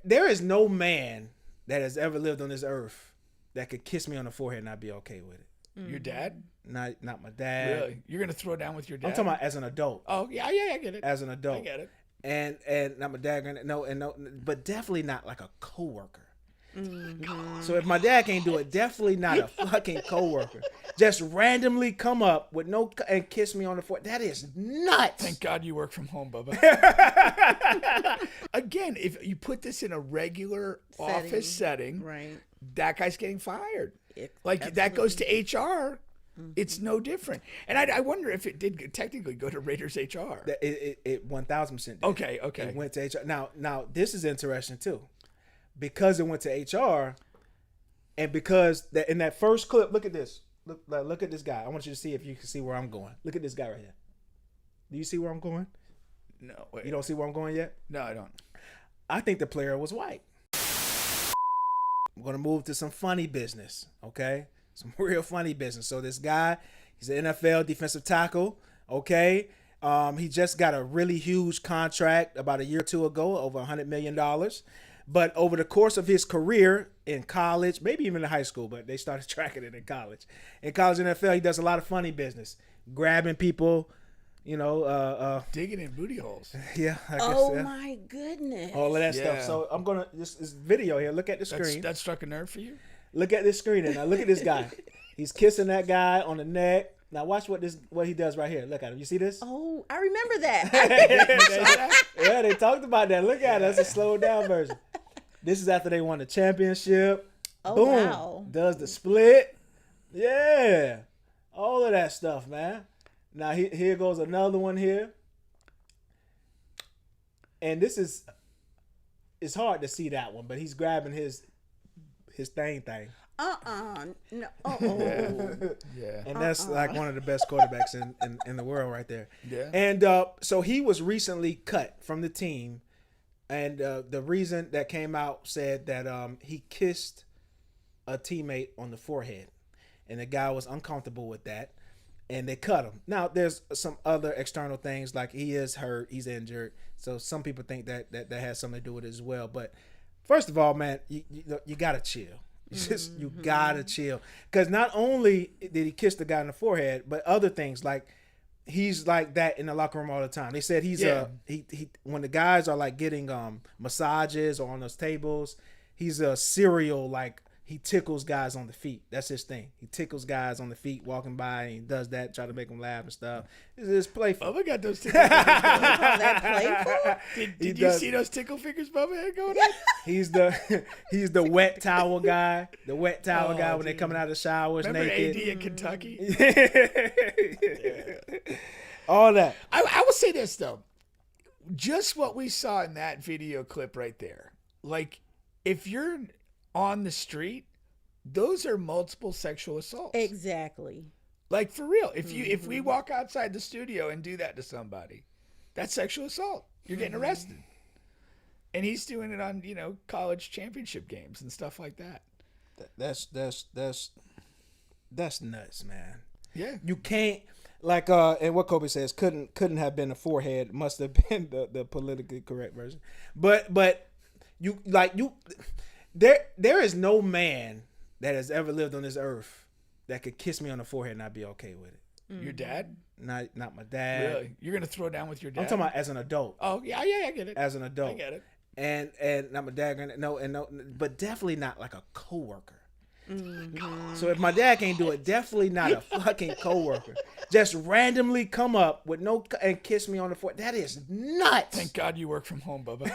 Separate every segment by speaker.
Speaker 1: there is no man that has ever lived on this earth that could kiss me on the forehead and I'd be okay with it.
Speaker 2: Your dad?
Speaker 1: Not my dad.
Speaker 2: Really? You're gonna throw down with your dad?
Speaker 1: I'm talking about as an adult.
Speaker 2: Oh yeah, I get it.
Speaker 1: As an adult,
Speaker 2: I get it.
Speaker 1: And not my dad. No, but definitely not like a coworker. So if my dad can't do it, definitely not a fucking coworker. Just randomly come up with and kiss me on the forehead. That is nuts.
Speaker 2: Thank God you work from home, Bubba. Again, if you put this in a regular office setting,
Speaker 3: right,
Speaker 2: that guy's getting fired.
Speaker 3: Absolutely.
Speaker 2: That goes to HR. It's no different. And I wonder if it did technically go to Raiders HR.
Speaker 1: It 1000% did.
Speaker 2: Okay.
Speaker 1: It went to HR. Now this is interesting too. Because it went to HR, and because in that first clip, look at this. Look at this guy. I want you to see if you can see where I'm going. Look at this guy right here. Do you see where I'm going?
Speaker 2: No. Wait.
Speaker 1: You don't see where I'm going yet?
Speaker 2: No, I don't.
Speaker 1: I think the player was white. I'm going to move to some funny business, okay? Some real funny business. So this guy, he's an NFL defensive tackle, okay? He just got a really huge contract about a year or two ago, over $100 million. But over the course of his career in college, maybe even in high school, but they started tracking it in college. In college NFL, he does a lot of funny business, grabbing people,
Speaker 2: digging in booty holes.
Speaker 1: Yeah. I guess,
Speaker 3: oh my goodness.
Speaker 1: all of that stuff. So I'm gonna this video here. Look at the screen.
Speaker 2: That struck a nerve for you?
Speaker 1: Look at this screen and now look at this guy. He's kissing that guy on the neck. Now watch what he does right here. Look at him. You see this?
Speaker 3: Oh, I remember that.
Speaker 1: Yeah, they talked about that. Look at it. That's a slowed down version. This is after they won the championship.
Speaker 3: Oh,
Speaker 1: Boom.
Speaker 3: wow.
Speaker 1: Does the split. Yeah. All of that stuff, man. Now here goes another one here. And it's hard to see that one, but he's grabbing his thing.
Speaker 3: No.
Speaker 2: Yeah.
Speaker 1: And that's like one of the best quarterbacks in the world right there.
Speaker 2: Yeah.
Speaker 1: And so he was recently cut from the team. And the reason that came out said that he kissed a teammate on the forehead. And the guy was uncomfortable with that. And they cut him. Now, there's some other external things, like he is hurt, he's injured. So some people think that has something to do with it as well. But first of all, man, you got to chill. You gotta chill, because not only did he kiss the guy in the forehead, but other things, like he's like that in the locker room all the time. They said he when the guys are like getting massages or on those tables, he's a serial, like he tickles guys on the feet. That's his thing. He tickles guys on the feet walking by, and he does that, try to make them laugh and stuff. It's playful.
Speaker 2: Bubba got those tickle fingers.
Speaker 3: That playful?
Speaker 2: Did you see those tickle fingers Bubba had going on?
Speaker 1: He's the wet towel guy. The wet towel guy when they're coming out of the showers
Speaker 2: Remember
Speaker 1: naked.
Speaker 2: AD in Kentucky?
Speaker 1: All that.
Speaker 2: I will say this though, just what we saw in that video clip right there. Like, if you're on the street, those are multiple sexual assaults.
Speaker 3: Exactly.
Speaker 2: Like, for real. If we walk outside the studio and do that to somebody, that's sexual assault. You're getting arrested. And he's doing it on, college championship games and stuff like that.
Speaker 1: That's nuts, man.
Speaker 2: Yeah.
Speaker 1: You can't, like and what Kobe says, couldn't have been a forehead, must have been the politically correct version. But there is no man that has ever lived on this earth that could kiss me on the forehead and I'd be okay with it.
Speaker 2: Your dad?
Speaker 1: Not my dad.
Speaker 2: Really? You're gonna throw down with your dad?
Speaker 1: I'm talking about as an adult.
Speaker 2: Oh yeah, I get it.
Speaker 1: As an adult.
Speaker 2: I get it.
Speaker 1: And not my dad. No, but definitely not like a coworker. So if my dad can't do it, definitely not a fucking coworker. Just randomly come up with and kiss me on the forehead. That is nuts.
Speaker 2: Thank God you work from home, Bubba.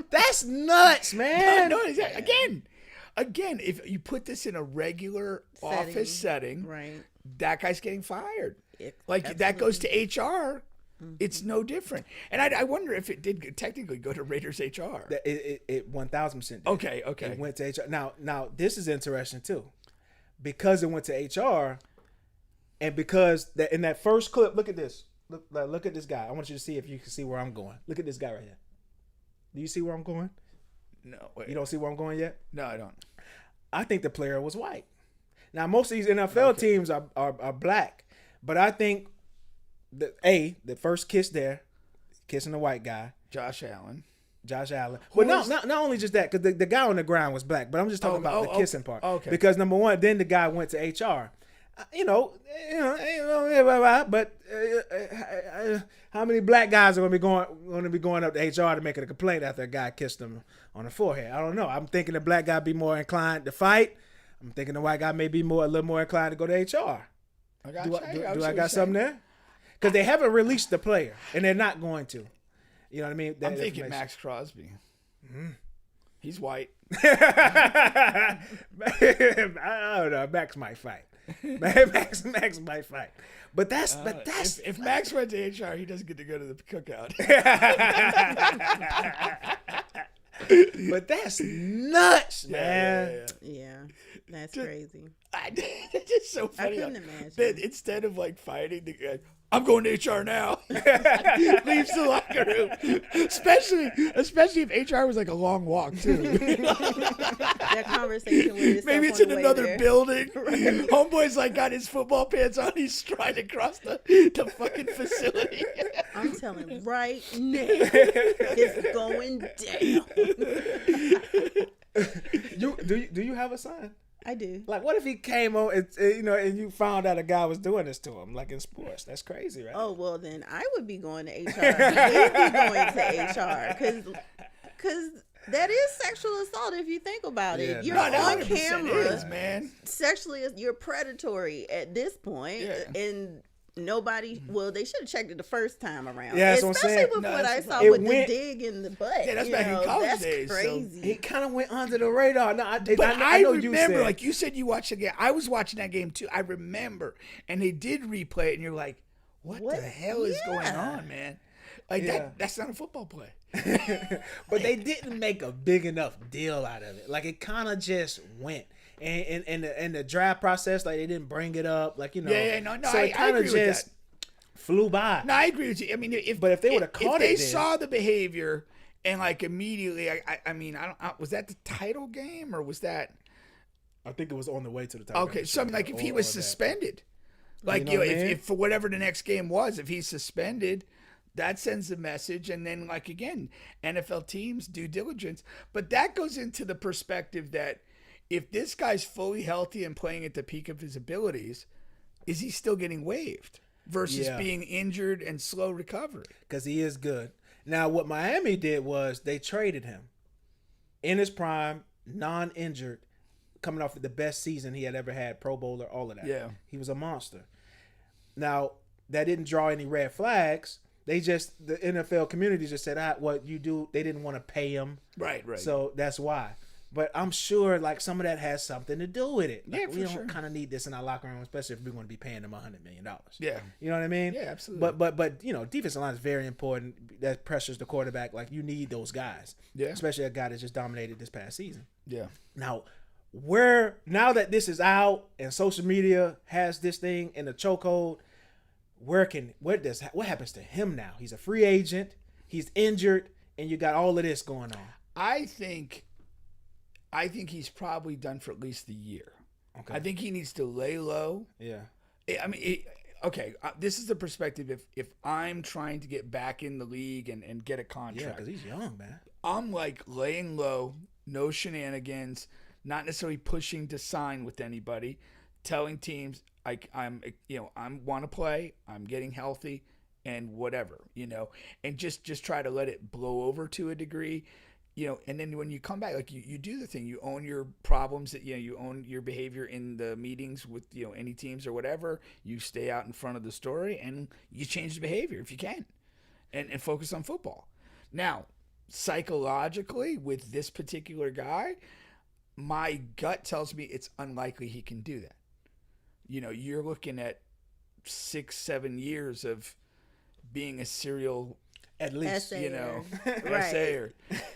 Speaker 1: That's nuts, man.
Speaker 2: No, again, if you put this in a regular office setting,
Speaker 3: right,
Speaker 2: that guy's getting fired.
Speaker 3: Absolutely.
Speaker 2: That goes to HR. It's no different. And I wonder if it did technically go to Raiders HR.
Speaker 1: It 1000% did.
Speaker 2: Okay.
Speaker 1: It went to HR. Now this is interesting too, because it went to HR, and because in that first clip, look at this. Look at this guy. I want you to see if you can see where I'm going. Look at this guy right here. Do you see where I'm going?
Speaker 2: No. Wait.
Speaker 1: You don't see where I'm going yet?
Speaker 2: No, I don't.
Speaker 1: I think the player was white. Now most of these NFL teams are black, but I think the first kiss there, kissing the white guy.
Speaker 2: Josh Allen.
Speaker 1: Josh Allen. But
Speaker 2: is-
Speaker 1: not only just that, because the guy on the ground was black. But I'm just talking about the kissing part.
Speaker 2: Okay.
Speaker 1: Because number one, then the guy went to HR. But how many black guys are going to be going up to HR to make a complaint after a guy kissed them on the forehead? I don't know. I'm thinking the black guy be more inclined to fight. I'm thinking the white guy may be a little more inclined to go to HR. Do I got something there? Because they haven't released the player, and they're not going to. You know what I mean?
Speaker 2: I'm thinking Max Crosby. He's white.
Speaker 1: I don't know. Max might fight. Max might fight. But that's
Speaker 2: If Max went to HR, he doesn't get to go to the cookout.
Speaker 1: but that's nuts, man.
Speaker 3: Yeah, that's crazy.
Speaker 2: It's just so
Speaker 3: I
Speaker 2: funny.
Speaker 3: couldn't imagine.
Speaker 2: That instead of like fighting the guy, I'm going to HR now. Leaves the locker room. Especially if HR was like a long walk too.
Speaker 3: That conversation with yourself
Speaker 2: Maybe it's
Speaker 3: on
Speaker 2: in
Speaker 3: the way
Speaker 2: another
Speaker 3: there.
Speaker 2: building. Homeboy's like got his football pants on. He's striding across the fucking facility.
Speaker 3: I'm telling you right now, it's going down.
Speaker 1: Do you have a son?
Speaker 3: I do.
Speaker 1: Like, what if he came on and you found out a guy was doing this to him, like in sports? That's crazy, right?
Speaker 3: Oh, well, then I would be going to HR. We'd be going to HR because that is sexual assault if you think about it.
Speaker 1: Yeah,
Speaker 3: You're
Speaker 1: no,
Speaker 3: on
Speaker 2: 100%
Speaker 3: camera.
Speaker 2: is, man.
Speaker 3: Sexually, you're predatory at this point,
Speaker 2: Yeah.
Speaker 3: and nobody. Well, they should have checked it the first time around.
Speaker 1: Yeah, that's what I'm
Speaker 3: especially
Speaker 1: saying.
Speaker 3: with
Speaker 2: No,
Speaker 3: what I
Speaker 2: that's-
Speaker 3: saw
Speaker 1: it
Speaker 3: with
Speaker 1: went-
Speaker 3: the dig in the butt.
Speaker 2: Yeah, that's
Speaker 3: you
Speaker 2: back in
Speaker 3: know,
Speaker 2: college
Speaker 3: that's
Speaker 2: days, so-
Speaker 3: crazy.
Speaker 1: He kind of went under the radar. No,
Speaker 2: But I
Speaker 1: know
Speaker 2: remember,
Speaker 1: you said.
Speaker 2: like you said, you watched the game. I was watching that game too. I remember, and they did replay it, and you're like, "What
Speaker 3: What?
Speaker 2: the hell is going
Speaker 3: Yeah.
Speaker 2: on, man?" Like
Speaker 1: Yeah.
Speaker 2: that's not a football play.
Speaker 1: But they didn't make a big enough deal out of it. Like, it kind of just went. And in the draft process, like, they didn't bring it up. Like, no.
Speaker 2: No,
Speaker 1: So
Speaker 2: I
Speaker 1: it kind
Speaker 2: agree
Speaker 1: of
Speaker 2: with
Speaker 1: just flew by.
Speaker 2: No, I agree with you. I mean, if
Speaker 1: they would've caught
Speaker 2: if they
Speaker 1: it then.
Speaker 2: saw the behavior and like immediately, was that the title game or was that
Speaker 1: I think it was on the way to the title.
Speaker 2: okay? Something like if he was suspended, like
Speaker 1: know what I mean?
Speaker 2: if for whatever the next game was, if he's suspended. That sends a message, and then, like, again, NFL teams, due diligence. But that goes into the perspective that if this guy's fully healthy and playing at the peak of his abilities, is he still getting waived versus
Speaker 1: Yeah.
Speaker 2: being injured and slow recovery?
Speaker 1: Because he is good. Now, what Miami did was they traded him in his prime, non-injured, coming off of the best season he had ever had, Pro Bowler, all of that.
Speaker 2: Yeah.
Speaker 1: He was a monster. Now, that didn't draw any red flags. The NFL community just said, what you do, they didn't want to pay him.
Speaker 2: Right.
Speaker 1: So that's why. But I'm sure like some of that has something to do with it. Like,
Speaker 2: Yeah,
Speaker 1: we
Speaker 2: for
Speaker 1: don't
Speaker 2: sure.
Speaker 1: kind of need this in our locker room, especially if we're going to be paying them $100 million.
Speaker 2: Yeah.
Speaker 1: You know what I mean?
Speaker 2: Yeah, absolutely.
Speaker 1: But defensive line is very important. That pressures the quarterback. Like, you need those guys.
Speaker 2: Yeah.
Speaker 1: Especially a guy that just dominated this past season.
Speaker 2: Yeah.
Speaker 1: Now that this is out and social media has this thing in the chokehold, what happens to him now? He's a free agent. He's injured, and you got all of this going on.
Speaker 2: I think he's probably done for at least a year.
Speaker 1: Okay.
Speaker 2: I think he needs to lay low.
Speaker 1: Yeah.
Speaker 2: I mean, this is the perspective. If I'm trying to get back in the league and get a
Speaker 1: Yeah,
Speaker 2: contract,
Speaker 1: because he's young, man.
Speaker 2: I'm like laying low, no shenanigans, not necessarily pushing to sign with anybody, telling teams I'm want to play, I'm getting healthy, and whatever, and just try to let it blow over to a degree. And then when you come back, like you do the thing, you own your problems, that you own your behavior in the meetings with any teams or whatever. You stay out in front of the story and you change the behavior if you can, and focus on football. Now, psychologically, with this particular guy, my gut tells me it's unlikely he can do that. You're looking at 6-7 years of being a serial.
Speaker 1: At least.
Speaker 3: Essayer.
Speaker 2: Essayer.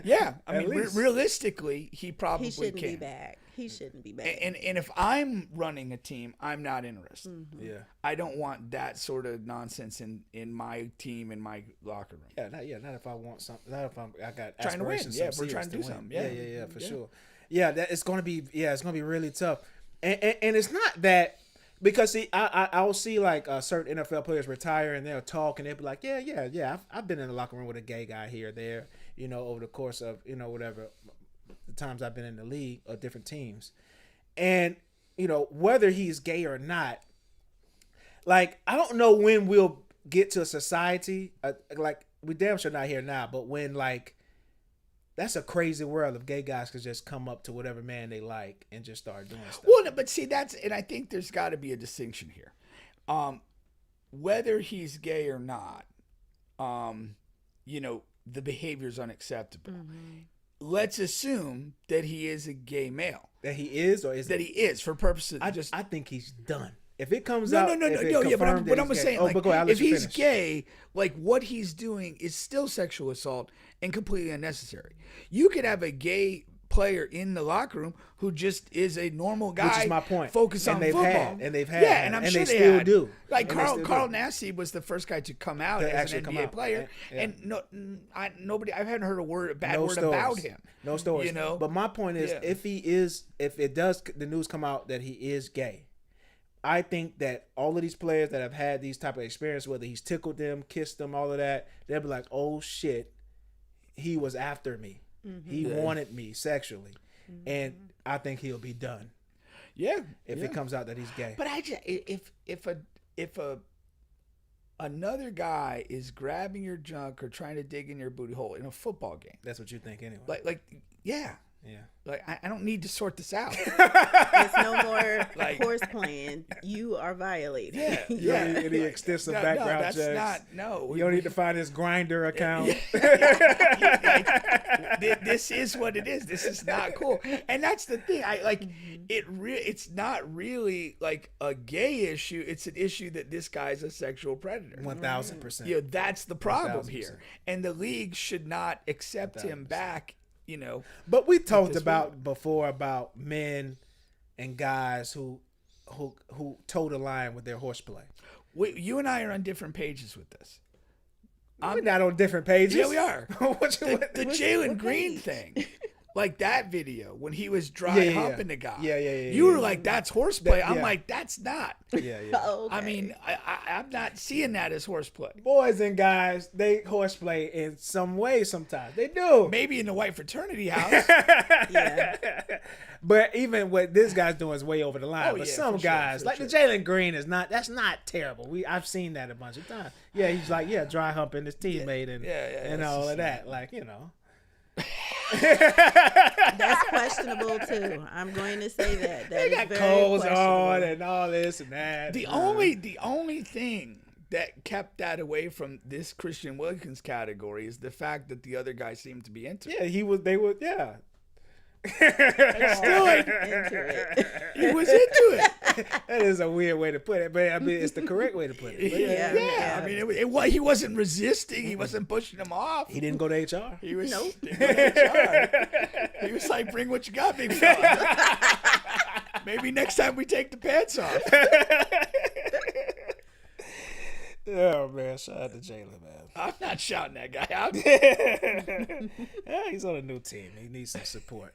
Speaker 2: Yeah, I
Speaker 1: At
Speaker 2: mean,
Speaker 1: least.
Speaker 2: realistically, he probably
Speaker 3: He shouldn't
Speaker 2: can.
Speaker 3: be back. He shouldn't be back.
Speaker 2: And if I'm running a team, I'm not interested.
Speaker 3: Mm-hmm.
Speaker 1: Yeah.
Speaker 2: I don't want that sort of nonsense in my team, in my locker room.
Speaker 1: Not if I want something. Not if I got
Speaker 2: Trying to win.
Speaker 1: aspirations.
Speaker 2: Yeah,
Speaker 1: some
Speaker 2: we're trying
Speaker 1: serious
Speaker 2: to do
Speaker 1: win.
Speaker 2: something. Yeah.
Speaker 1: For
Speaker 2: Yeah.
Speaker 1: sure. Yeah, it's gonna be really tough. And it's not that, because see, I'll see like certain NFL players retire and they'll talk and they'll be like, yeah, I've been in the locker room with a gay guy here or there, over the course of whatever the times I've been in the league or different teams, and whether he's gay or not, like I don't know when we'll get to a society like we damn sure not here now, but when like that's a crazy world of gay guys could just come up to whatever man they like and just start doing stuff.
Speaker 2: Well, but see, and I think there's got to be a distinction here. Whether he's gay or not, the behavior is unacceptable. Mm-hmm. Let's assume that he is a gay male.
Speaker 1: That he is, or is
Speaker 2: that he is for purposes?
Speaker 1: I think he's done. If it comes
Speaker 2: no,
Speaker 1: out,
Speaker 2: no. But I'm saying, if he's gay, like what he's doing is still sexual assault and completely unnecessary. You could have a gay player in the locker room who just is a normal guy,
Speaker 1: which is my point.
Speaker 2: Focused on football,
Speaker 1: yeah,
Speaker 2: and I'm
Speaker 1: and
Speaker 2: sure
Speaker 1: they still do.
Speaker 2: Like Carl Nassib was the first guy to come out as an NBA player, and nobody, I haven't heard a bad word about him.
Speaker 1: No stories, But my point is, if the news come out that he is gay, I think that all of these players that have had these type of experience, whether he's tickled them, kissed them, all of that, they'll be like, oh shit, he was after me. Mm-hmm. He wanted me sexually. Mm-hmm. And I think he'll be done.
Speaker 2: Yeah.
Speaker 1: If it comes out that he's gay.
Speaker 2: But if another guy is grabbing your junk or trying to dig in your booty hole in a football game.
Speaker 1: That's what you think anyway.
Speaker 2: Yeah. Like I don't need to sort this out.
Speaker 3: There's no more horse playing. You are violating.
Speaker 1: Yeah. You don't need any extensive background checks. You don't need to find his Grindr account.
Speaker 2: This is what it is. This is not cool. And that's the thing. It's not really like a gay issue. It's an issue that this guy's a sexual predator.
Speaker 1: 1000%.
Speaker 2: That's the problem here. And the league should not accept him back.
Speaker 1: But we talked before about men and guys who toe the line with their horseplay.
Speaker 2: You and I are on different pages with this.
Speaker 1: We're not on different pages.
Speaker 2: Yeah, we are. The Jalen Green
Speaker 3: page?
Speaker 2: thing. Like that video when he was dry humping the guy.
Speaker 1: Yeah.
Speaker 2: You were like, that's horseplay. I'm like, that's not.
Speaker 1: Yeah.
Speaker 3: Okay.
Speaker 2: I mean, I'm not seeing that as horseplay.
Speaker 1: Boys and guys, they horseplay in some way sometimes. They do.
Speaker 2: Maybe in the white fraternity house.
Speaker 3: Yeah.
Speaker 1: But even what this guy's doing is way over the line. But some guys,
Speaker 2: the
Speaker 1: Jalen Green that's not terrible. I've seen that a bunch of times. Yeah, he's like, dry humping his teammate and all of that.
Speaker 3: That's questionable too. I'm going to say that.
Speaker 1: They got clothes on and all this and that.
Speaker 2: The only thing that kept that away from this Christian Wilkins category is the fact that the other guy seemed to be into it.
Speaker 1: Yeah, they would. Yeah.
Speaker 2: Still
Speaker 3: into it.
Speaker 2: He was into it.
Speaker 1: That is a weird way to put it, but I mean it's the correct way to put it.
Speaker 2: Yeah. I mean, he wasn't resisting. He wasn't pushing him off.
Speaker 1: He didn't go to HR.
Speaker 2: He was didn't go to HR. He was like, "Bring what you got, big fella." Maybe next time we take the pants off.
Speaker 1: Oh man, shout out to Jalen, man.
Speaker 2: I'm not shouting that guy out.
Speaker 1: Yeah, he's on a new team. He needs some support.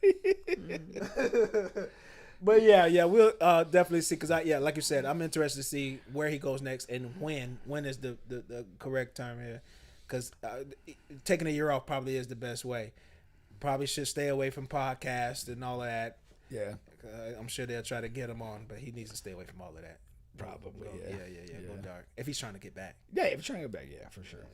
Speaker 1: But yeah, we'll definitely see. Cause like you said, I'm interested to see where he goes next and when. When is the correct term here? Because taking a year off probably is the best way. Probably should stay away from podcasts and all of that.
Speaker 2: Yeah,
Speaker 1: I'm sure they'll try to get him on, but he needs to stay away from all of that.
Speaker 2: Probably.
Speaker 1: Yeah. Go dark. If he's trying to get back.
Speaker 2: Yeah, if he's trying to get back, yeah, for sure.